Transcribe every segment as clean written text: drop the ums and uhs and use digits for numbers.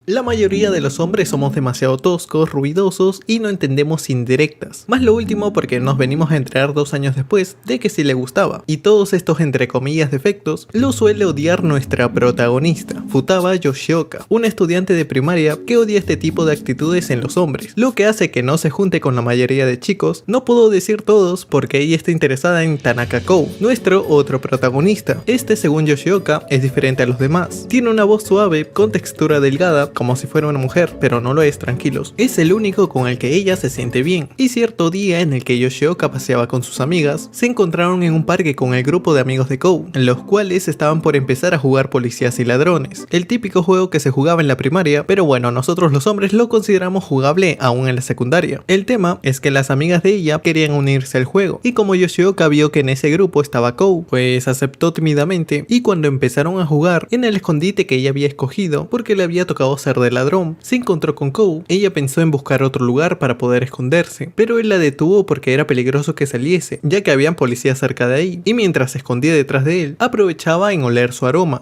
La mayoría de los hombres somos demasiado toscos, ruidosos y no entendemos indirectas. Más lo último porque nos venimos a enterar 2 años después de que sí le gustaba. Y todos estos entre comillas defectos los suele odiar nuestra protagonista, Futaba Yoshioka, una estudiante de primaria que odia este tipo de actitudes en los hombres, lo que hace que no se junte con la mayoría de chicos. No puedo decir todos porque ella está interesada en Tanaka Kou, nuestro otro protagonista. Este, según Yoshioka, es diferente a los demás. Tiene una voz suave, con textura delgada, como si fuera una mujer, pero no lo es, tranquilos. Es el único con el que ella se siente bien. Y cierto día en el que Yoshioka paseaba con sus amigas, se encontraron en un parque con el grupo de amigos de Kou, los cuales estaban por empezar a jugar policías y ladrones, el típico juego que se jugaba en la primaria, pero bueno, nosotros los hombres lo consideramos jugable aún en la secundaria. El tema es que las amigas de ella querían unirse al juego, y como Yoshioka vio que en ese grupo estaba Kou, pues aceptó tímidamente, y cuando empezaron a jugar, en el escondite que ella había escogido, porque le había tocado ser de ladrón, se encontró con Kou. Ella pensó en buscar otro lugar para poder esconderse, pero él la detuvo porque era peligroso que saliese, ya que habían policías cerca de ahí, y mientras se escondía detrás de él, aprovechaba en oler su aroma.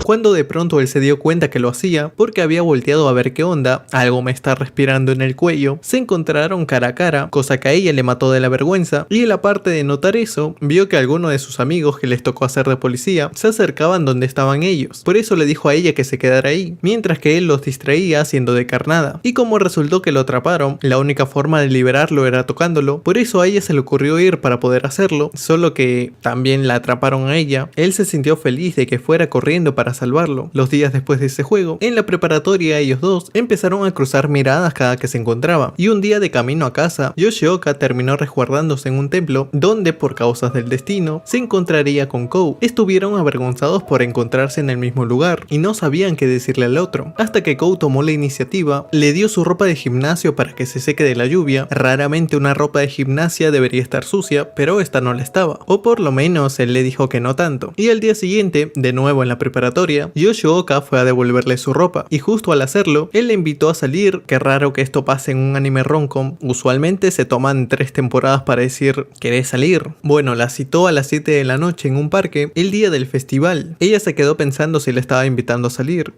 Cuando de pronto él se dio cuenta que lo hacía, porque había volteado a ver qué onda, algo me está respirando en el cuello, se encontraron cara a cara, cosa que a ella le mató de la vergüenza, y él, aparte de notar eso, vio que algunos de sus amigos que les tocó hacer de policía se acercaban donde estaban ellos. Por eso le dijo a ella que se quedara ahí, mientras que él los distraía haciendo de carnada. Y como resultó que lo atraparon, la única forma de liberarlo era tocándolo, por eso a ella se le ocurrió ir para poder hacerlo, solo que también la atraparon a ella. Él se sintió feliz de que fuera corriendo para salvarlo. Los días después de ese juego, en la preparatoria ellos dos empezaron a cruzar miradas cada que se encontraban, y un día de camino a casa, Yoshioka terminó resguardándose en un templo donde por causas del destino se encontraría con Kou. Estuvieron avergonzados por encontrarse en el mismo lugar y no sabían qué decirle al otro, hasta que Kou tomó la iniciativa, le dio su ropa de gimnasio para que se seque de la lluvia. Raramente una ropa de gimnasia debería estar sucia, pero esta no la estaba, o por lo menos él le dijo que no tanto. Y al día siguiente, de nuevo en la preparatoria, Yoshioka fue a devolverle su ropa, y justo al hacerlo, él le invitó a salir. Qué raro que esto pase en un anime romcom, usualmente se toman 3 temporadas para decir ¿querés salir? Bueno, la citó a las 7 de la noche en un parque, el día del festival. Ella se quedó pensando si le estaba invitando a salir.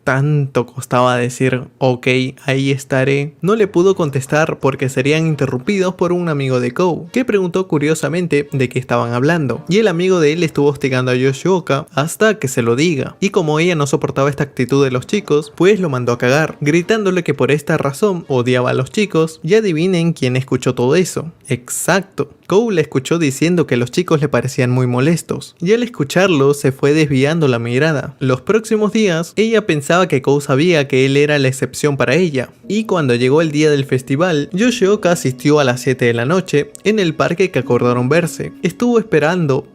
Tanto costaba decir ok, ahí estaré. No le pudo contestar porque serían interrumpidos por un amigo de Kou, que preguntó curiosamente de qué estaban hablando, y el amigo de él estuvo hostigando a Yoshioka hasta que se lo diga, y como ella no soportaba esta actitud de los chicos, pues lo mandó a cagar, gritándole que por esta razón odiaba a los chicos. Y adivinen quién escuchó todo eso. Exacto, Kou le escuchó diciendo que los chicos le parecían muy molestos, y al escucharlo se fue desviando la mirada. Los próximos días, ella pensaba que Kou sabía que él era la excepción para ella, y cuando llegó el día del festival, Yoshioka asistió a las 7 de la noche en el parque que acordaron verse. Estuvo esperando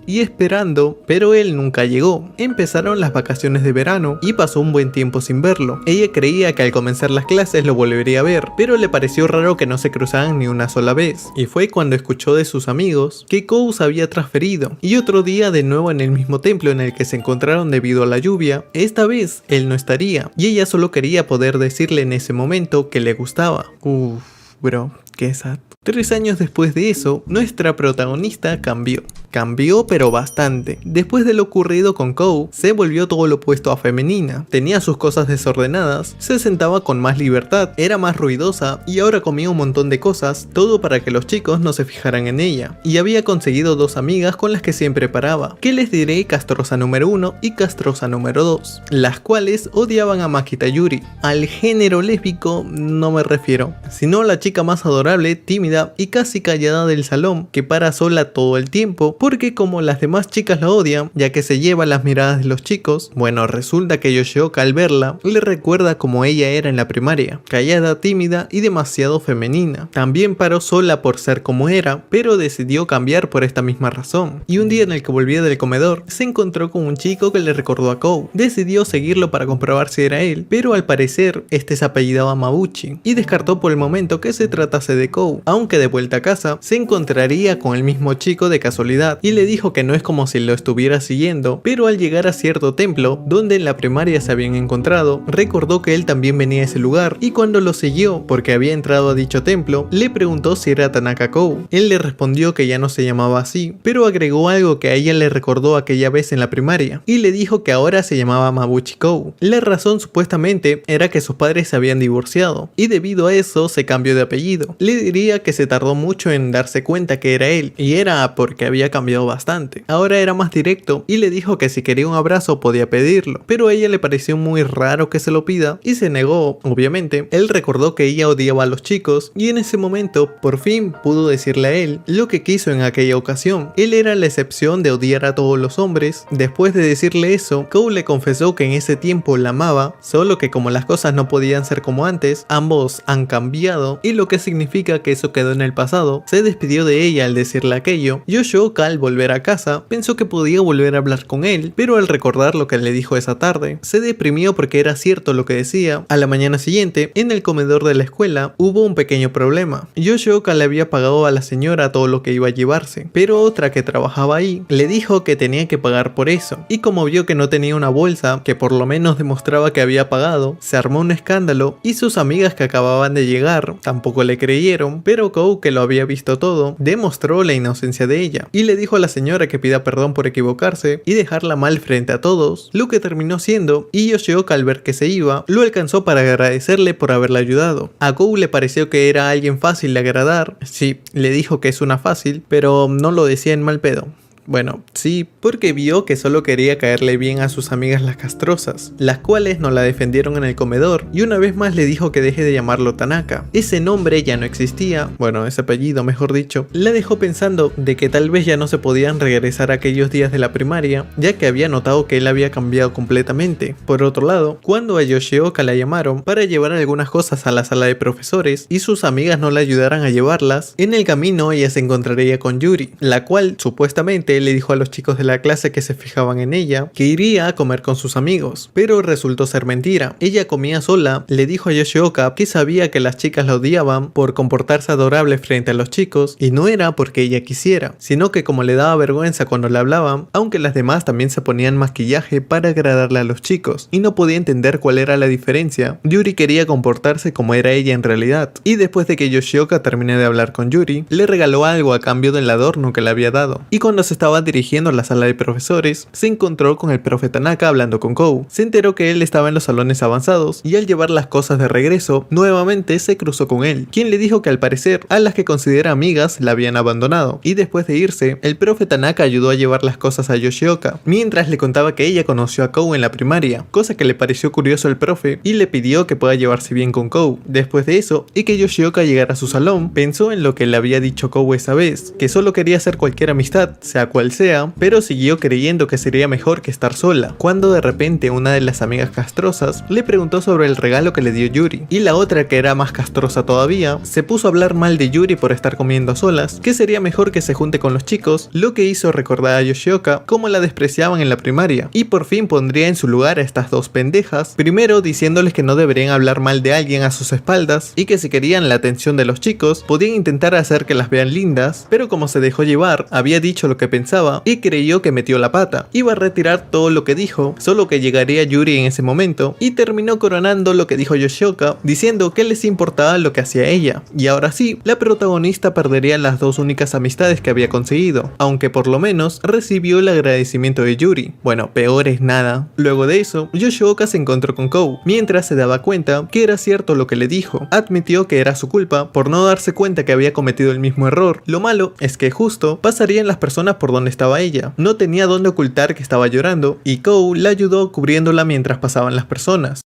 y esperando, pero él nunca llegó. Empezaron las vacaciones de verano y pasó un buen tiempo sin verlo. Ella creía que al comenzar las clases lo volvería a ver, pero le pareció raro que no se cruzaban ni una sola vez. Y fue cuando escuchó de sus amigos que Kou se había transferido. Y otro día de nuevo en el mismo templo en el que se encontraron debido a la lluvia, esta vez él no estaría, y ella solo quería poder decirle en ese momento que le gustaba. Uff, bro, qué sad. 3 años después de eso, nuestra protagonista cambió. Cambió pero bastante. Después de lo ocurrido con Kou, se volvió todo lo opuesto a femenina. Tenía sus cosas desordenadas, se sentaba con más libertad, era más ruidosa y ahora comía un montón de cosas, todo para que los chicos no se fijaran en ella. Y había conseguido 2 amigas con las que siempre paraba, que les diré castrosa número 1 y castrosa número 2, las cuales odiaban a Makita Yuri. Al género lésbico no me refiero, sino a la chica más adorable, tímida y casi callada del salón, que para sola todo el tiempo, porque como las demás chicas la odian, ya que se lleva las miradas de los chicos. Bueno, resulta que Yoshioka al verla, le recuerda como ella era en la primaria, callada, tímida y demasiado femenina. También paró sola por ser como era, pero decidió cambiar por esta misma razón. Y un día en el que volvía del comedor, se encontró con un chico que le recordó a Kou. Decidió seguirlo para comprobar si era él, pero al parecer este se apellidaba Mabuchi, y descartó por el momento que se tratase de Kou, aunque de vuelta a casa se encontraría con el mismo chico de casualidad. realidad y le dijo que no es como si lo estuviera siguiendo, pero al llegar a cierto templo, donde en la primaria se habían encontrado, recordó que él también venía a ese lugar y cuando lo siguió, porque había entrado a dicho templo, le preguntó si era Tanaka Kou. Él le respondió que ya no se llamaba así, pero agregó algo que a ella le recordó aquella vez en la primaria y le dijo que ahora se llamaba Mabuchi Kou. La razón supuestamente era que sus padres se habían divorciado y debido a eso se cambió de apellido. Le diría que se tardó mucho en darse cuenta que era él y era porque había cambiado bastante. Ahora era más directo y le dijo que si quería un abrazo podía pedirlo, pero a ella le pareció muy raro que se lo pida y se negó, obviamente. Él recordó que ella odiaba a los chicos y en ese momento por fin pudo decirle a él lo que quiso en aquella ocasión. Él era la excepción de odiar a todos los hombres. Después de decirle eso, Kou le confesó que en ese tiempo la amaba, solo que como las cosas no podían ser como antes, ambos han cambiado y lo que significa que eso quedó en el pasado. Se despidió de ella al decirle aquello. Yoshioka al volver a casa pensó que podía volver a hablar con él, pero al recordar lo que le dijo esa tarde, se deprimió porque era cierto lo que decía. A la mañana siguiente, en el comedor de la escuela, hubo un pequeño problema. Yoshioka le había pagado a la señora todo lo que iba a llevarse, pero otra que trabajaba ahí le dijo que tenía que pagar por eso, y como vio que no tenía una bolsa que por lo menos demostraba que había pagado, se armó un escándalo y sus amigas que acababan de llegar tampoco le creyeron, pero Kou, que lo había visto todo, demostró la inocencia de ella y le dijo a la señora que pida perdón por equivocarse y dejarla mal frente a todos, lo que terminó siendo, y Yoshioka al ver que se iba, lo alcanzó para agradecerle por haberle ayudado. A Kou le pareció que era alguien fácil de agradar, sí, le dijo que es una fácil, pero no lo decía en mal pedo. Bueno, sí, porque vio que solo quería caerle bien a sus amigas las castrosas, las cuales no la defendieron en el comedor y una vez más le dijo que deje de llamarlo Tanaka. Ese nombre ya no existía, bueno, ese apellido mejor dicho. La dejó pensando de que tal vez ya no se podían regresar a aquellos días de la primaria, ya que había notado que él había cambiado completamente. Por otro lado, cuando a Yoshioka la llamaron para llevar algunas cosas a la sala de profesores y sus amigas no la ayudaran a llevarlas, en el camino ella se encontraría con Yuri, la cual supuestamente le dijo a los chicos de la clase que se fijaban en ella que iría a comer con sus amigos, pero resultó ser mentira. Ella comía sola, le dijo a Yoshioka que sabía que las chicas la odiaban por comportarse adorable frente a los chicos y no era porque ella quisiera, sino que como le daba vergüenza cuando le hablaban, aunque las demás también se ponían maquillaje para agradarle a los chicos y no podía entender cuál era la diferencia. Yuri quería comportarse como era ella en realidad y después de que Yoshioka terminó de hablar con Yuri, le regaló algo a cambio del adorno que le había dado y cuando se estaba dirigiendo a la sala de profesores, se encontró con el profe Tanaka hablando con Kou. Se enteró que él estaba en los salones avanzados y al llevar las cosas de regreso, nuevamente se cruzó con él, quien le dijo que al parecer a las que considera amigas la habían abandonado y después de irse, el profe Tanaka ayudó a llevar las cosas a Yoshioka, mientras le contaba que ella conoció a Kou en la primaria, cosa que le pareció curioso al profe y le pidió que pueda llevarse bien con Kou. Después de eso, y que Yoshioka llegara a su salón, pensó en lo que le había dicho Kou esa vez, que solo quería hacer cualquier amistad, sea cual sea, pero siguió creyendo que sería mejor que estar sola, cuando de repente una de las amigas castrosas le preguntó sobre el regalo que le dio Yuri, y la otra, que era más castrosa todavía, se puso a hablar mal de Yuri por estar comiendo a solas, que sería mejor que se junte con los chicos, lo que hizo recordar a Yoshioka cómo la despreciaban en la primaria, y por fin pondría en su lugar a estas dos pendejas, primero diciéndoles que no deberían hablar mal de alguien a sus espaldas, y que si querían la atención de los chicos, podían intentar hacer que las vean lindas, pero como se dejó llevar, había dicho lo que pensaba, y creyó que metió la pata. Iba a retirar todo lo que dijo, solo que llegaría Yuri en ese momento, y terminó coronando lo que dijo Yoshioka, diciendo que les importaba lo que hacía ella. Y ahora sí, la protagonista perdería las dos únicas amistades que había conseguido, aunque por lo menos recibió el agradecimiento de Yuri. Bueno, peor es nada. Luego de eso, Yoshioka se encontró con Kou, mientras se daba cuenta que era cierto lo que le dijo. Admitió que era su culpa por no darse cuenta que había cometido el mismo error. Lo malo es que justo pasarían las personas por donde estaba ella. No tenía dónde ocultar que estaba llorando, y Kou la ayudó cubriéndola mientras pasaban las personas.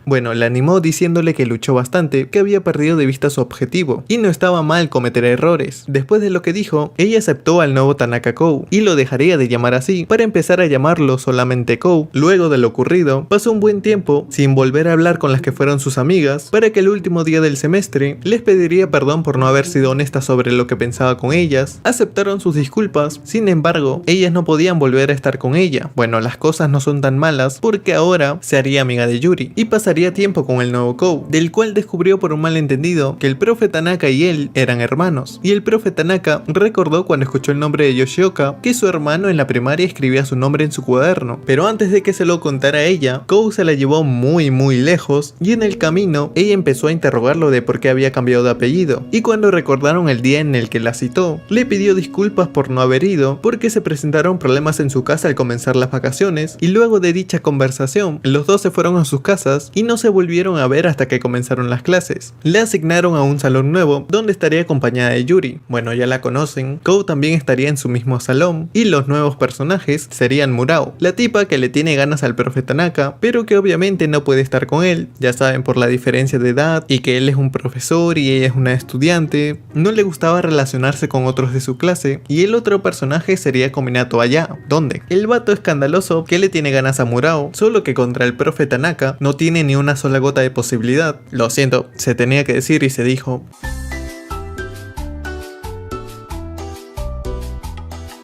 Bueno, la animó diciéndole que luchó bastante, que había perdido de vista su objetivo, y no estaba mal cometer errores. Después de lo que dijo, ella aceptó al nuevo Tanaka Kou, y lo dejaría de llamar así, para empezar a llamarlo solamente Kou. Luego de lo ocurrido, pasó un buen tiempo, sin volver a hablar con las que fueron sus amigas, para que el último día del semestre, les pediría perdón por no haber sido honesta sobre lo que pensaba con ellas. Aceptaron sus disculpas, sin embargo, ellas no podían volver a estar con ella. Bueno, las cosas no son tan malas, porque ahora se haría amiga de Yuri, y pasaría pasaría tiempo con el nuevo Kou, del cual descubrió por un malentendido que el profe Tanaka y él eran hermanos, y el profe Tanaka recordó cuando escuchó el nombre de Yoshioka que su hermano en la primaria escribía su nombre en su cuaderno, pero antes de que se lo contara a ella, Kou se la llevó muy lejos y en el camino ella empezó a interrogarlo de por qué había cambiado de apellido, y cuando recordaron el día en el que la citó, le pidió disculpas por no haber ido porque se presentaron problemas en su casa al comenzar las vacaciones, y luego de dicha conversación los dos se fueron a sus casas y no se volvieron a ver hasta que comenzaron las clases. Le asignaron a un salón nuevo donde estaría acompañada de Yuri. Bueno, ya la conocen. Kou también estaría en su mismo salón y los nuevos personajes serían Murao, la tipa que le tiene ganas al profe Tanaka, pero que obviamente no puede estar con él, ya saben, por la diferencia de edad y que él es un profesor y ella es una estudiante. No le gustaba relacionarse con otros de su clase, y el otro personaje sería Kominato Aya, donde el vato escandaloso que le tiene ganas a Murao, solo que contra el profe Tanaka no tiene ni una sola gota de posibilidad. Lo siento, se tenía que decir y se dijo.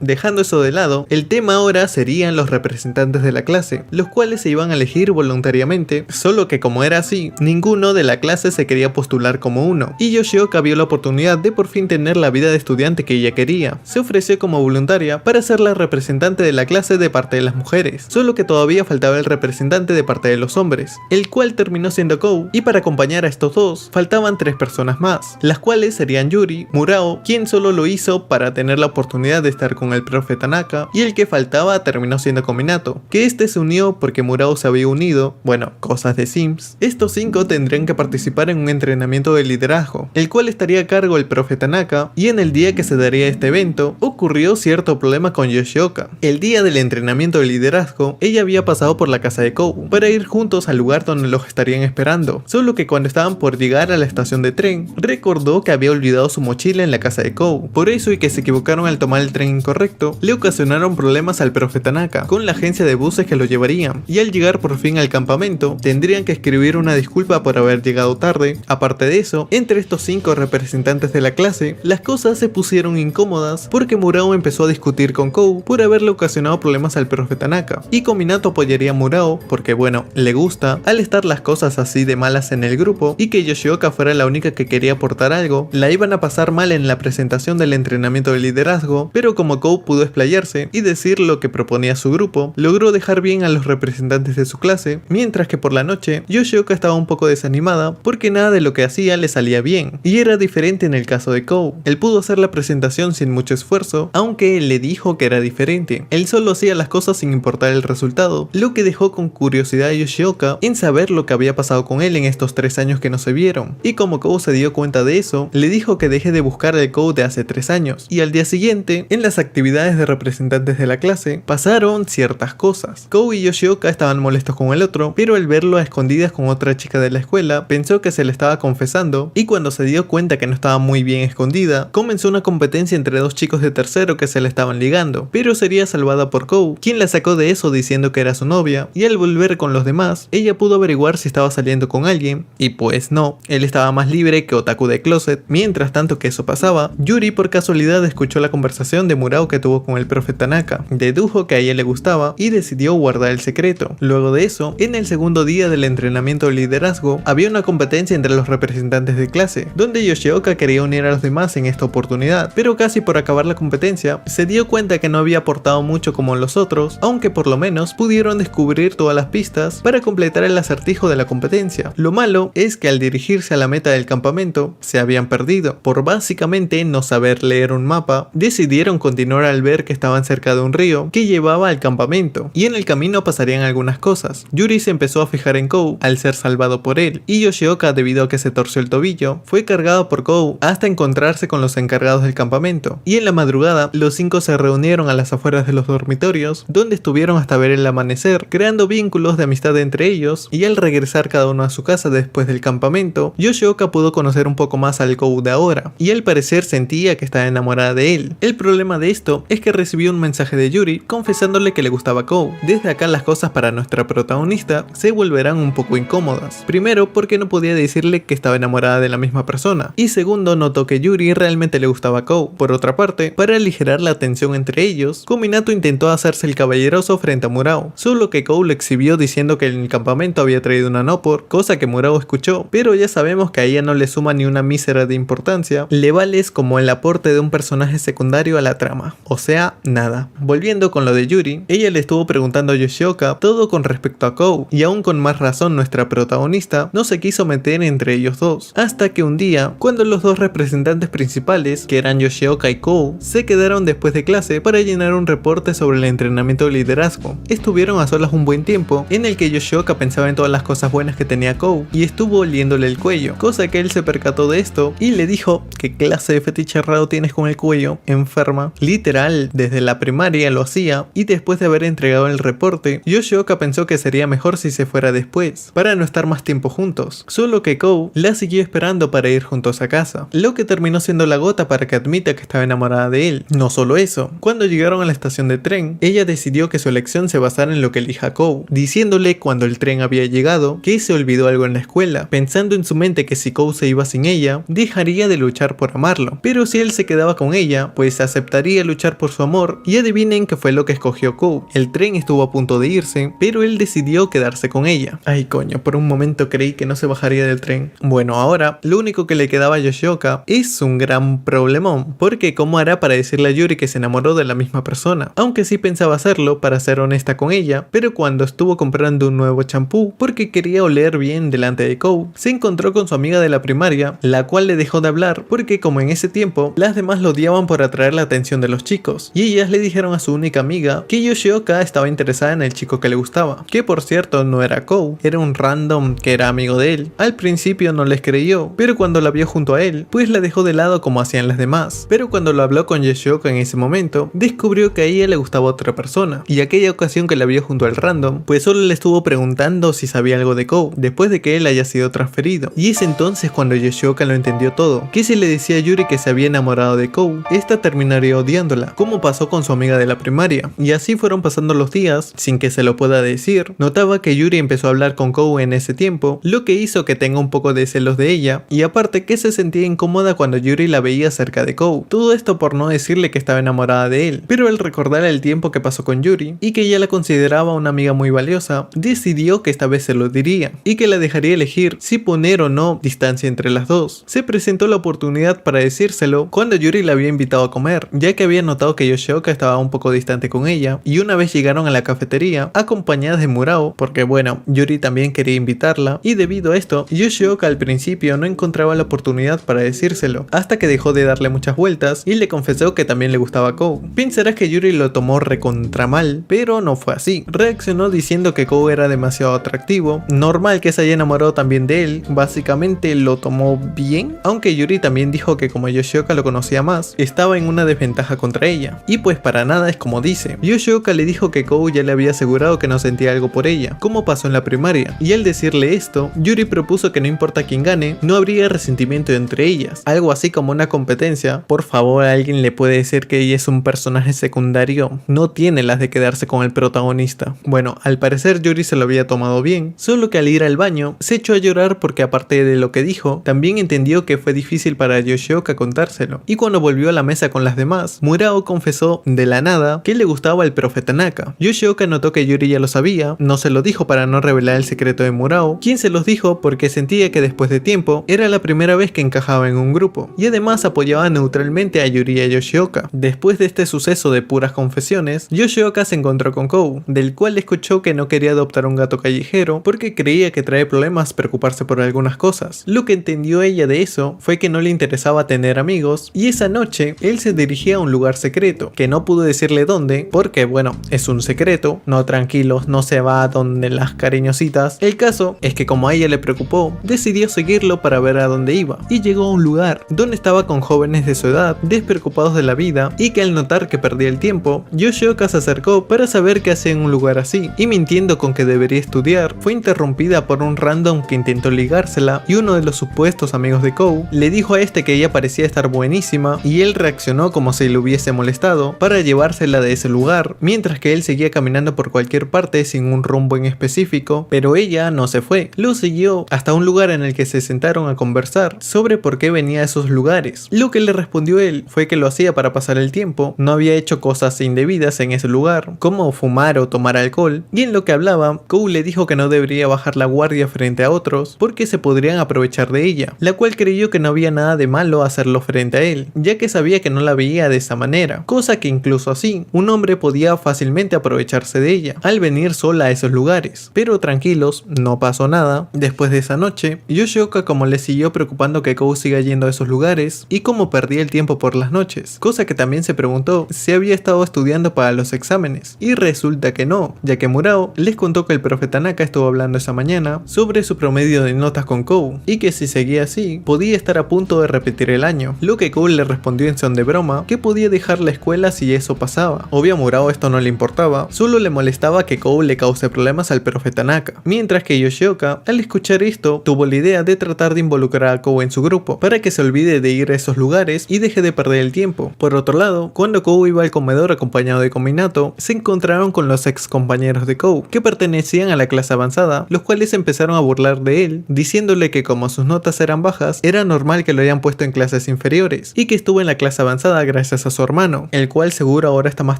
Dejando eso de lado, el tema ahora serían los representantes de la clase, los cuales se iban a elegir voluntariamente, solo que como era así, ninguno de la clase se quería postular como uno, y Yoshioka vio la oportunidad de por fin tener la vida de estudiante que ella quería. Se ofreció como voluntaria para ser la representante de la clase de parte de las mujeres, solo que todavía faltaba el representante de parte de los hombres, el cual terminó siendo Kou, y para acompañar a estos dos, faltaban 3 personas más, las cuales serían Yuri, Murao, quien solo lo hizo para tener la oportunidad de estar con el profe Tanaka, y el que faltaba terminó siendo Kominato, que este se unió porque Murao se había unido, bueno, cosas de Sims. Estos 5 tendrían que participar en un entrenamiento de liderazgo, el cual estaría a cargo el profe Tanaka, y en el día que se daría este evento, ocurrió cierto problema con Yoshioka. El día del entrenamiento de liderazgo, ella había pasado por la casa de Kou, para ir juntos al lugar donde los estarían esperando, solo que cuando estaban por llegar a la estación de tren, recordó que había olvidado su mochila en la casa de Kou, por eso y que se equivocaron al tomar el tren incorrecto, le ocasionaron problemas al profe Tanaka con la agencia de buses que lo llevarían, y al llegar por fin al campamento tendrían que escribir una disculpa por haber llegado tarde. Aparte de eso, entre estos 5 representantes de la clase, las cosas se pusieron incómodas porque Murao empezó a discutir con Kou por haberle ocasionado problemas al profe Tanaka, y Kominato apoyaría a Murao porque bueno, le gusta al estar las cosas así de malas en el grupo, y que Yoshioka fuera la única que quería aportar algo. La iban a pasar mal en la presentación del entrenamiento de liderazgo, pero como Kou pudo explayarse y decir lo que proponía su grupo, logró dejar bien a los representantes de su clase, mientras que por la noche Yoshioka estaba un poco desanimada porque nada de lo que hacía le salía bien, y era diferente en el caso de Kou. Él pudo hacer la presentación sin mucho esfuerzo, aunque él le dijo que era diferente. Él solo hacía las cosas sin importar el resultado, lo que dejó con curiosidad a Yoshioka en saber lo que había pasado con él en estos 3 años que no se vieron, y como Kou se dio cuenta de eso, le dijo que deje de buscar el Kou de hace 3 años, y al día siguiente, en las actividades de representantes de la clase, pasaron ciertas cosas. Kou y Yoshioka estaban molestos con el otro, pero al verlo a escondidas con otra chica de la escuela, pensó que se le estaba confesando, y cuando se dio cuenta que no estaba muy bien escondida, comenzó una competencia entre 2 chicos de tercero que se le estaban ligando, pero sería salvada por Kou, quien la sacó de eso diciendo que era su novia, y al volver con los demás, ella pudo averiguar si estaba saliendo con alguien, y pues no, él estaba más libre que otaku de closet. Mientras tanto que eso pasaba, Yuri por casualidad escuchó la conversación de Murao que tuvo con el profe Tanaka, dedujo que a ella le gustaba y decidió guardar el secreto. Luego de eso, en el segundo día del entrenamiento de liderazgo, había una competencia entre los representantes de clase, donde Yoshioka quería unir a los demás en esta oportunidad, pero casi por acabar la competencia, se dio cuenta que no había aportado mucho como los otros, aunque por lo menos pudieron descubrir todas las pistas para completar el acertijo de la competencia. Lo malo es que al dirigirse a la meta del campamento, se habían perdido. Por básicamente no saber leer un mapa, decidieron continuar al ver que estaban cerca de un río que llevaba al campamento, y en el camino pasarían algunas cosas. Yuri se empezó a fijar en Kou al ser salvado por él, y Yoshioka, debido a que se torció el tobillo, fue cargado por Kou hasta encontrarse con los encargados del campamento, y en la madrugada los 5 se reunieron a las afueras de los dormitorios, donde estuvieron hasta ver el amanecer, creando vínculos de amistad entre ellos, y al regresar cada uno a su casa después del campamento, Yoshioka pudo conocer un poco más al Kou de ahora, y al parecer sentía que estaba enamorada de él. El problema de esto es que recibió un mensaje de Yuri confesándole que le gustaba Kou. Desde acá las cosas para nuestra protagonista se volverán un poco incómodas. Primero porque no podía decirle que estaba enamorada de la misma persona, y segundo notó que Yuri realmente le gustaba Kou. Por otra parte, para aligerar la tensión entre ellos, Kominato intentó hacerse el caballeroso frente a Murao, solo que Kou lo exhibió diciendo que en el campamento había traído una Nopor, cosa que Murao escuchó, pero ya sabemos que a ella no le suma ni una mísera de importancia, le vales como el aporte de un personaje secundario a la trama, o sea, nada. Volviendo con lo de Yuri, ella le estuvo preguntando a Yoshioka todo con respecto a Kou, y aún con más razón nuestra protagonista no se quiso meter entre ellos dos, hasta que un día, cuando los dos representantes principales, que eran Yoshioka y Kou, se quedaron después de clase para llenar un reporte sobre el entrenamiento de liderazgo. Estuvieron a solas un buen tiempo, en el que Yoshioka pensaba en todas las cosas buenas que tenía Kou, y estuvo oliéndole el cuello, cosa que él se percató de esto, y le dijo: ¿qué clase de fetiche raro tienes con el cuello, enferma? Literal, desde la primaria lo hacía, y después de haber entregado el reporte, Yoshioka pensó que sería mejor si se fuera después, para no estar más tiempo juntos, solo que Kou la siguió esperando para ir juntos a casa, lo que terminó siendo la gota para que admita que estaba enamorada de él. No solo eso, cuando llegaron a la estación de tren, ella decidió que su elección se basara en lo que elija Kou, diciéndole cuando el tren había llegado que se olvidó algo en la escuela, pensando en su mente que si Kou se iba sin ella, dejaría de luchar por amarlo, pero si él se quedaba con ella, pues aceptaría luchar por su amor, y adivinen qué fue lo que escogió Kou. El tren estuvo a punto de irse, pero él decidió quedarse con ella. Ay coño, por un momento creí que no se bajaría del tren. Bueno, ahora, lo único que le quedaba a Yoshioka es un gran problemón, porque ¿cómo hará para decirle a Yuri que se enamoró de la misma persona? Aunque sí pensaba hacerlo para ser honesta con ella, pero cuando estuvo comprando un nuevo champú, porque quería oler bien delante de Kou, se encontró con su amiga de la primaria, la cual le dejó de hablar porque como en ese tiempo, las demás lo odiaban por atraer la atención de los chicos, y ellas le dijeron a su única amiga que Yoshioka estaba interesada en el chico que le gustaba, que por cierto no era Kou, era un random que era amigo de él. Al principio no les creyó, pero cuando la vio junto a él, pues la dejó de lado como hacían las demás, pero cuando lo habló con Yoshioka en ese momento, descubrió que a ella le gustaba otra persona, y aquella ocasión que la vio junto al random, pues solo le estuvo preguntando si sabía algo de Kou, después de que él haya sido transferido, y es entonces cuando Yoshioka lo entendió todo, que si le decía a Yuri que se había enamorado de Kou, esta terminaría odiándola, como pasó con su amiga de la primaria, y así fueron pasando los días, sin que se lo pueda decir. Notaba que Yuri empezó a hablar con Kou en ese tiempo, lo que hizo que tenga un poco de celos de ella, y aparte que se sentía incómoda cuando Yuri la veía cerca de Kou, todo esto por no decirle que estaba enamorada de él, pero al recordar el tiempo que pasó con Yuri, y que ella la consideraba una amiga muy valiosa, decidió que esta vez se lo diría, y que la dejaría elegir si poner o no distancia entre las dos. Se presentó la oportunidad para decírselo cuando Yuri la había invitado a comer, ya que había notado que Yoshioka estaba un poco distante con ella, y una vez llegaron a la cafetería, acompañadas de Murao, porque bueno, Yuri también quería invitarla, y debido a esto, Yoshioka al principio no encontraba la oportunidad para decírselo, hasta que dejó de darle muchas vueltas, y le confesó que también le gustaba Kou. Pensarás que Yuri lo tomó recontra mal, pero no fue así. Reaccionó diciendo que Kou era demasiado atractivo, normal que se haya enamorado también de él, básicamente lo tomó bien, aunque Yuri también dijo que como Yoshioka lo conocía más, estaba en una desventaja contra ella, y pues para nada es como dice. Yoshioka le dijo que Kou ya le había asegurado que no sentía algo por ella, como pasó en la primaria, y al decirle esto, Yuri propuso que no importa quién gane, no habría resentimiento entre ellas, algo así como una competencia. Por favor, alguien le puede decir que ella es un personaje secundario, no tiene las de quedarse con el protagonista. Bueno, al parecer Yuri se lo había tomado bien, solo que al ir al baño, se echó a llorar porque aparte de lo que dijo, también entendió que fue difícil para Yoshioka contárselo, y cuando volvió a la mesa con las demás, Murao confesó de la nada que le gustaba el profe Tanaka. Yoshioka notó que Yuri ya lo sabía, no se lo dijo para no revelar el secreto de Murao, quien se los dijo porque sentía que después de tiempo era la primera vez que encajaba en un grupo, y además apoyaba neutralmente a Yuri y a Yoshioka. Después de este suceso de puras confesiones, Yoshioka se encontró con Kou, del cual escuchó que no quería adoptar un gato callejero porque creía que trae problemas preocuparse por algunas cosas. Lo que entendió ella de eso fue que no le interesaba tener amigos, y esa noche él se dirigía a un lugar secreto, que no pudo decirle dónde, porque bueno, es un secreto, no tranquilos, no se va a donde las cariñositas. El caso es que como a ella le preocupó, decidió seguirlo para ver a dónde iba, y llegó a un lugar donde estaba con jóvenes de su edad, despreocupados de la vida, y que al notar que perdía el tiempo, Yoshioka se acercó para saber qué hacía en un lugar así, y mintiendo con que debería estudiar, fue interrumpida por un random que intentó ligársela, y uno de los supuestos amigos de Kou le dijo a este que ella parecía estar buenísima, y él reaccionó como si le hubiera hubiese molestado para llevársela de ese lugar, mientras que él seguía caminando por cualquier parte sin un rumbo en específico, pero ella no se fue. Lo siguió hasta un lugar en el que se sentaron a conversar sobre por qué venía a esos lugares. Lo que le respondió él fue que lo hacía para pasar el tiempo, no había hecho cosas indebidas en ese lugar, como fumar o tomar alcohol, y en lo que hablaba, Cole le dijo que no debería bajar la guardia frente a otros porque se podrían aprovechar de ella, la cual creyó que no había nada de malo hacerlo frente a él, ya que sabía que no la veía de esa manera, cosa que incluso así, un hombre podía fácilmente aprovecharse de ella, al venir sola a esos lugares. Pero tranquilos, no pasó nada. Después de esa noche, Yoshioka como le siguió preocupando que Kou siga yendo a esos lugares y cómo perdía el tiempo por las noches, cosa que también se preguntó si había estado estudiando para los exámenes, y resulta que no, ya que Murao les contó que el profe Tanaka estuvo hablando esa mañana sobre su promedio de notas con Kou, y que si seguía así, podía estar a punto de repetir el año, lo que Kou le respondió en son de broma que podía dejar la escuela si eso pasaba. Obvio a Murao esto no le importaba, solo le molestaba que Kou le cause problemas al profe Tanaka, mientras que Yoshioka, al escuchar esto, tuvo la idea de tratar de involucrar a Kou en su grupo, para que se olvide de ir a esos lugares y deje de perder el tiempo. Por otro lado, cuando Kou iba al comedor acompañado de Kominato, se encontraron con los ex compañeros de Kou, que pertenecían a la clase avanzada, los cuales empezaron a burlar de él, diciéndole que como sus notas eran bajas, era normal que lo hayan puesto en clases inferiores, y que estuvo en la clase avanzada gracias a su hermano, el cual seguro ahora está más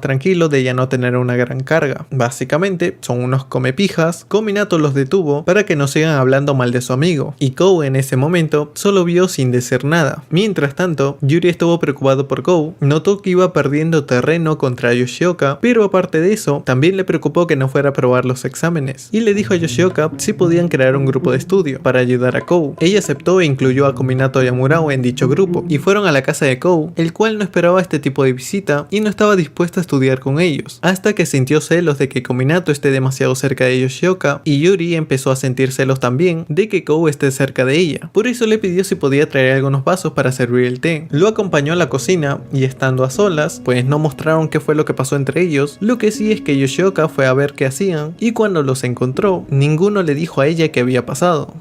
tranquilo de ya no tener una gran carga. Básicamente, son unos comepijas. Kominato los detuvo para que no sigan hablando mal de su amigo, y Kou en ese momento solo vio sin decir nada. Mientras tanto, Yuri estuvo preocupado por Kou, notó que iba perdiendo terreno contra Yoshioka, pero aparte de eso, también le preocupó que no fuera a probar los exámenes, y le dijo a Yoshioka si podían crear un grupo de estudio para ayudar a Kou. Ella aceptó e incluyó a Kominato y a Murao en dicho grupo, y fueron a la casa de Kou, el cual no esperaba este tipo de visita y no estaba dispuesto a estudiar con ellos, hasta que sintió celos de que Kominato esté demasiado cerca de Yoshioka, y Yuri empezó a sentir celos también de que Kou esté cerca de ella. Por eso le pidió si podía traer algunos vasos para servir el té. Lo acompañó a la cocina y estando a solas, pues no mostraron qué fue lo que pasó entre ellos. Lo que sí es que Yoshioka fue a ver qué hacían y cuando los encontró, ninguno le dijo a ella qué había pasado.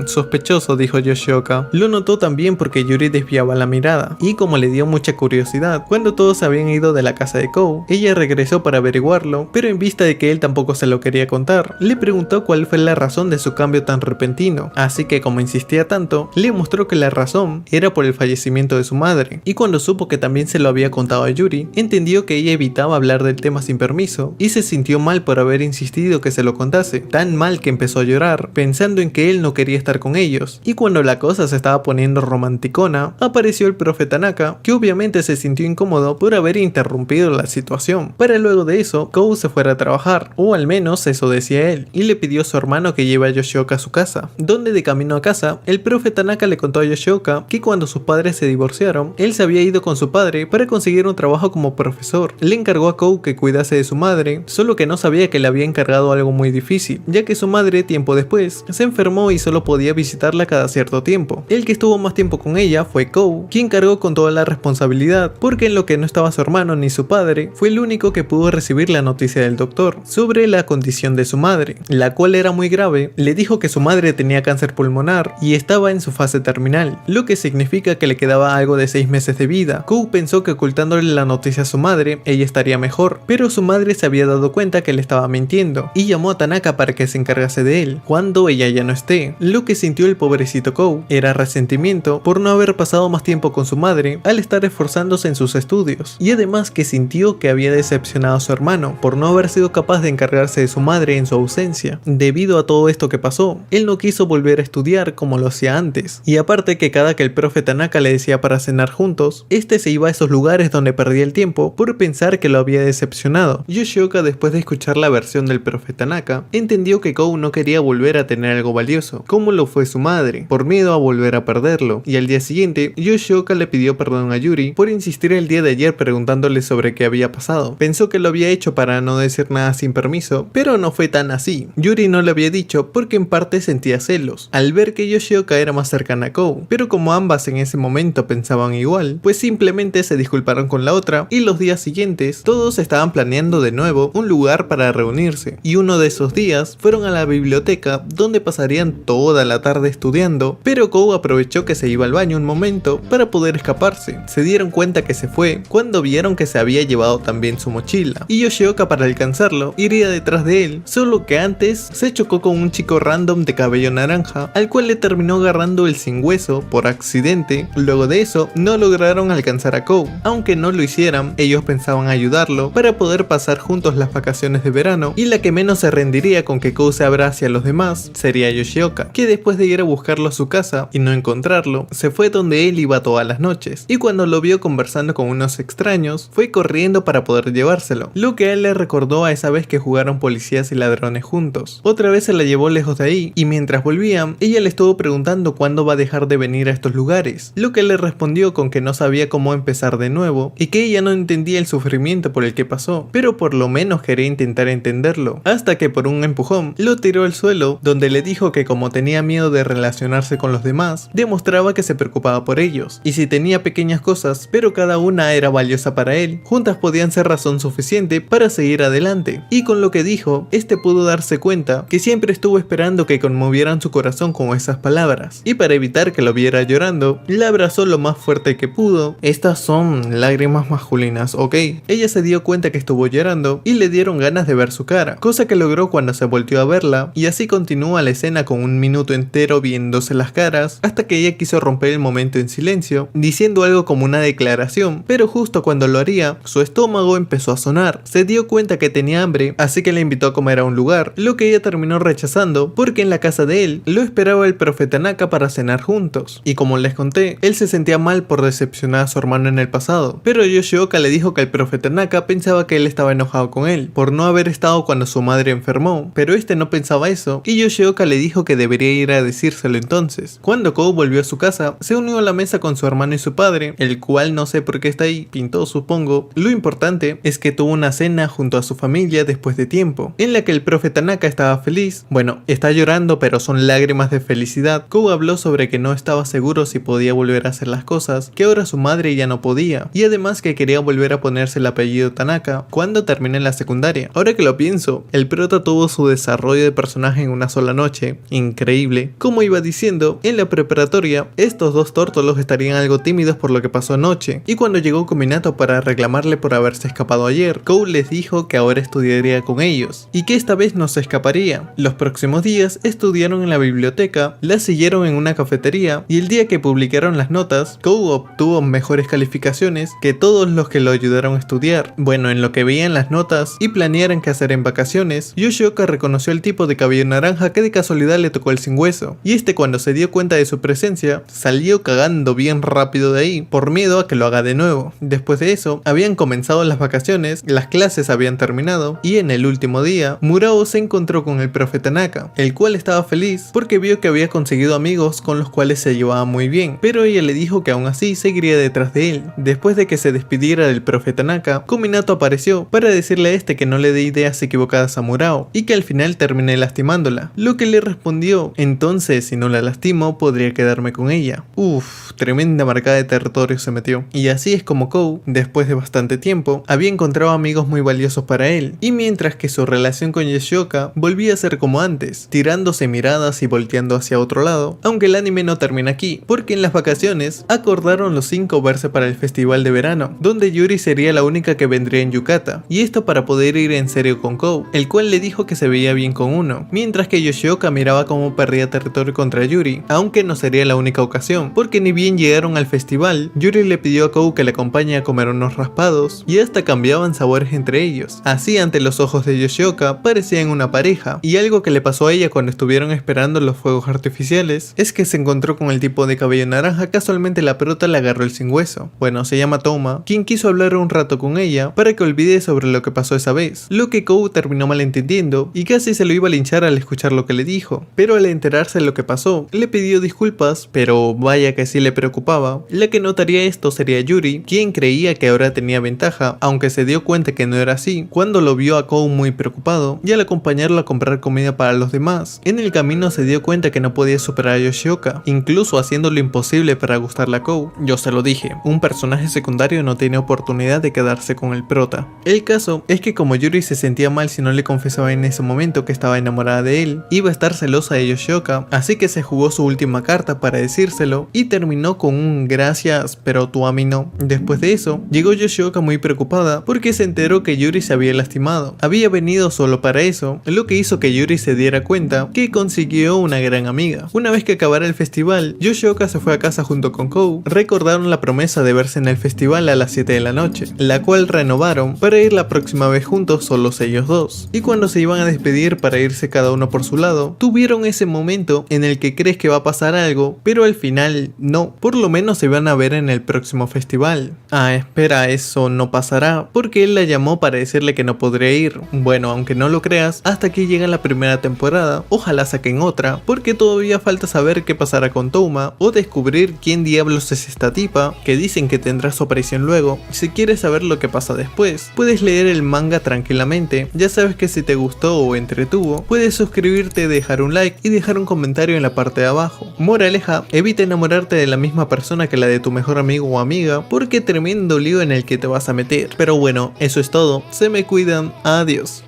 Sospechoso, dijo Yoshioka. Lo notó también porque Yuri desviaba la mirada y como le dio mucha curiosidad, cuando todos habían ido de la casa de Kou, ella regresó para averiguarlo, pero en vista de que él tampoco se lo quería contar, le preguntó cuál fue la razón de su cambio tan repentino, así que como insistía tanto, le mostró que la razón era por el fallecimiento de su madre, y cuando supo que también se lo había contado a Yuri, entendió que ella evitaba hablar del tema sin permiso, y se sintió mal por haber insistido que se lo contase, tan mal que empezó a llorar, pensando en que él no quería estar con ellos, y cuando la cosa se estaba poniendo romanticona, apareció el profe Tanaka, que obviamente se sintió incómodo por haber interrumpido la situación, para luego de eso, Kou se fuera a trabajar, o al menos eso decía él, y le pidió a su hermano que lleve a Yoshioka a su casa, donde de camino a casa, el profe Tanaka le contó a Yoshioka que cuando sus padres se divorciaron, él se había ido con su padre para conseguir un trabajo como profesor. Le encargó a Kou que cuidase de su madre, solo que no sabía que le había encargado algo muy difícil, ya que su madre tiempo después se enfermó y solo podía visitarla cada cierto tiempo. El que estuvo más tiempo con ella fue Kou, quien cargó con toda la responsabilidad, porque en lo que no estaba su hermano ni su padre, fue el único que pudo recibir la noticia del doctor sobre la condición de su madre, la cual era muy grave. Le dijo que su madre tenía cáncer pulmonar y estaba en su fase terminal, lo que significa que le quedaba algo de 6 meses de vida. Kou pensó que ocultándole la noticia a su madre, ella estaría mejor, pero su madre se había dado cuenta que le estaba mintiendo y llamó a Tanaka para que se encargase de él cuando ella ya no esté. Lo que sintió el pobrecito Kou era resentimiento por no haber pasado más tiempo con su madre al estar esforzándose en sus estudios, y además que sintió que había decepcionado a su hermano por no haber sido capaz de encargarse de su madre en su ausencia. Debido a todo esto que pasó, él no quiso volver a estudiar como lo hacía antes, y aparte que cada que el profe Tanaka le decía para cenar juntos, este se iba a esos lugares donde perdía el tiempo por pensar que lo había decepcionado. Yoshioka, después de escuchar la versión del profe Tanaka, entendió que Kou no quería volver a tener algo valioso, como lo fue su madre, por miedo a volver a perderlo, y al día siguiente, Yoshioka le pidió perdón a Yuri por insistir el día de ayer preguntándole sobre qué había pasado. Pensó que lo había hecho para no decir nada sin permiso, pero no fue tan así. Yuri no le había dicho porque en parte sentía celos, al ver que Yoshioka era más cercana a Kou, pero como ambas en ese momento pensaban igual, pues simplemente se disculparon con la otra, y los días siguientes, todos estaban planeando de nuevo un lugar para reunirse, y uno de esos días fueron a la biblioteca donde pasarían toda la tarde estudiando, pero Kou aprovechó que se iba al baño un momento para poder escaparse. Se dieron cuenta que se se fue cuando vieron que se había llevado también su mochila, y Yoshioka, para alcanzarlo, iría detrás de él, solo que antes se chocó con un chico random de cabello naranja, al cual le terminó agarrando el sin hueso por accidente. Luego de eso no lograron alcanzar a Kou. Aunque no lo hicieran, ellos pensaban ayudarlo para poder pasar juntos las vacaciones de verano, y la que menos se rendiría con que Kou se abrace a los demás sería Yoshioka, que después de ir a buscarlo a su casa y no encontrarlo, se fue donde él iba todas las noches, y cuando lo vio conversando con unos extraños, fue corriendo para poder llevárselo, lo que a él le recordó a esa vez que jugaron policías y ladrones juntos. Otra vez se la llevó lejos de ahí, y mientras volvían, ella le estuvo preguntando cuándo va a dejar de venir a estos lugares, lo que él le respondió con que no sabía cómo empezar de nuevo, y que ella no entendía el sufrimiento por el que pasó, pero por lo menos quería intentar entenderlo, hasta que por un empujón lo tiró al suelo, donde le dijo que como tenía miedo de relacionarse con los demás, demostraba que se preocupaba por ellos, y si tenía pequeñas cosas, pero cada una era valiosa para él, juntas podían ser razón suficiente para seguir adelante. Y con lo que dijo, este pudo darse cuenta que siempre estuvo esperando que conmovieran su corazón con esas palabras, y para evitar que lo viera llorando, la abrazó lo más fuerte que pudo. Estas son lágrimas masculinas, ¿ok? Ella se dio cuenta que estuvo llorando y le dieron ganas de ver su cara, cosa que logró cuando se volteó a verla, y así continúa la escena con un minuto entero viéndose las caras, hasta que ella quiso romper el momento en silencio, diciendo algo como una declaración, pero justo cuando lo haría, su estómago empezó a sonar. Se dio cuenta que tenía hambre, así que la invitó a comer a un lugar, lo que ella terminó rechazando porque en la casa de él lo esperaba el profeta Naka para cenar juntos, y como les conté, él se sentía mal por decepcionar a su hermano en el pasado, pero Yoshioka le dijo que el profeta Naka pensaba que él estaba enojado con él por no haber estado cuando su madre enfermó, pero este no pensaba eso, y Yoshioka le dijo que debería ir a decírselo entonces. Cuando Kou volvió a su casa, se unió a la mesa con su hermano y su padre, el cual no sé por qué está ahí, pintó supongo. Lo importante es que tuvo una cena junto a su familia después de tiempo, en la que el profeta Naka estaba feliz. Bueno, está llorando pero son lágrimas de felicidad. Kou habló sobre que no estaba seguro si podía volver a hacer las cosas, que ahora su madre ya no podía, y además que quería volver a ponerse el apellido Tanaka cuando termine la secundaria. Ahora que lo pienso, el prota tuvo su desarrollo de personaje en una sola noche, increíble. Como iba diciendo, en la preparatoria, estos dos tórtolos estarían algo tímidos por lo que pasó anoche, y cuando llegó Kuminato para reclamarle por haberse escapado ayer, Kou les dijo que ahora estudiaría con ellos, y que esta vez no se escaparía. Los próximos días estudiaron en la biblioteca, la siguieron en una cafetería, y el día que publicaron las notas, Kou obtuvo mejores calificaciones que todos los que lo ayudaron a estudiar. Bueno, en lo que veían las notas y planearan qué hacer en vacaciones, Yoshioka reconoció al tipo de cabello naranja que de casualidad le tocó el sin hueso, y este cuando se dio cuenta de su presencia, salió cagando bien rápido de ahí, por miedo a que lo haga de nuevo. Después de eso, habían comenzado las vacaciones, las clases habían terminado, y en el último día, Murao se encontró con el profeta Naka, el cual estaba feliz porque vio que había conseguido amigos con los cuales se llevaba muy bien, pero ella le dijo que aún así seguiría detrás de él. Después de que se despidiera del profeta Naka, Kuminato apareció para decirle a este que no le dé ideas equivocadas a Murao, y que al final terminé lastimándola, lo que le respondió: entonces si no la lastimo podría quedarme con ella. Uff, tremenda marcada de territorio se metió. Y así es como Kou, después de bastante tiempo, había encontrado amigos muy valiosos para él, y mientras que su relación con Yoshioka volvía a ser como antes, tirándose miradas y volteando hacia otro lado, aunque el anime no termina aquí, porque en las vacaciones acordaron los 5 verse para el festival de verano, donde Yuri sería la única que vendría en yukata, y esto para poder ir en serio con Kou, el cual le dijo que se veía bien con uno, mientras que Yoshioka miraba cómo perdía territorio contra Yuri, aunque no sería la única ocasión, porque ni bien llegaron al festival, Yuri le pidió a Kou que le acompañe a comer unos raspados, y hasta cambiaban sabores entre ellos. Así, ante los ojos de Yoshioka, parecían una pareja, y algo que le pasó a ella cuando estuvieron esperando los fuegos artificiales es que se encontró con el tipo de cabello naranja. Casualmente la prota le agarró el sin hueso, bueno, se llama Touma, quien quiso hablar un rato con ella para que olvide sobre lo que pasó esa vez, lo que Kou terminó malentendiendo y casi se lo iba a linchar al escuchar lo que le dijo, pero al enterarse de lo que pasó, le pidió disculpas, pero vaya que sí le preocupaba. La que notaría esto sería Yuri, quien creía que ahora tenía ventaja, aunque se dio cuenta que no era así cuando lo vio a Kou muy preocupado, y al acompañarlo a comprar comida para los demás. En el camino se dio cuenta que no podía superar a Yoshioka, incluso haciendo lo imposible para gustarle a Kou. Yo se lo dije, un personaje secundario no tiene oportunidad de quedarse con el prota. El caso es que como Yuri se sentía mal si no le confesaba en ese momento que estaba enamorada de él, iba a estar celosa de Yoshioka, así que se jugó su última carta para decírselo y terminó con un gracias pero tú a mí no, Después de eso, llegó Yoshioka muy preocupada porque se enteró que Yuri se había lastimado. Había venido solo para eso, lo que hizo que Yuri se diera cuenta que consiguió una gran amiga. Una vez que acabara el festival, Yoshioka se fue a casa junto con Kou. Recordaron la promesa de verse en el festival a las 7 de la noche, la cual renovaron para ir la próxima vez juntos solos ellos dos. Y cuando se iban a despedir para irse cada uno por su lado, tuvieron ese momento en el que crees que va a pasar algo, pero al final no. Por lo menos se van a ver en el próximo festival. Ah, espera, eso no pasará, porque él la llamó para decirle que no podría ir. Bueno, aunque no lo creas, hasta aquí llega la primera temporada. Ojalá saquen otra, porque todavía falta saber qué pasará con Touma o descubrir quién diablos es esta tipa, que dicen que tendrá su aparición luego. Si quieres saber lo que pasa después, puedes leer el manga tranquilamente. Ya sabes que si te gustó o entretuvo, puedes suscribirte, dejar un like y dejar un comentario en la parte de abajo. Moraleja, evita enamorarte de la misma persona que la de tu mejor amigo o amiga, porque tremendo lío en el que te vas a meter. Pero bueno, eso es todo. Se me cuidan. Adiós.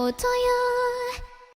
To you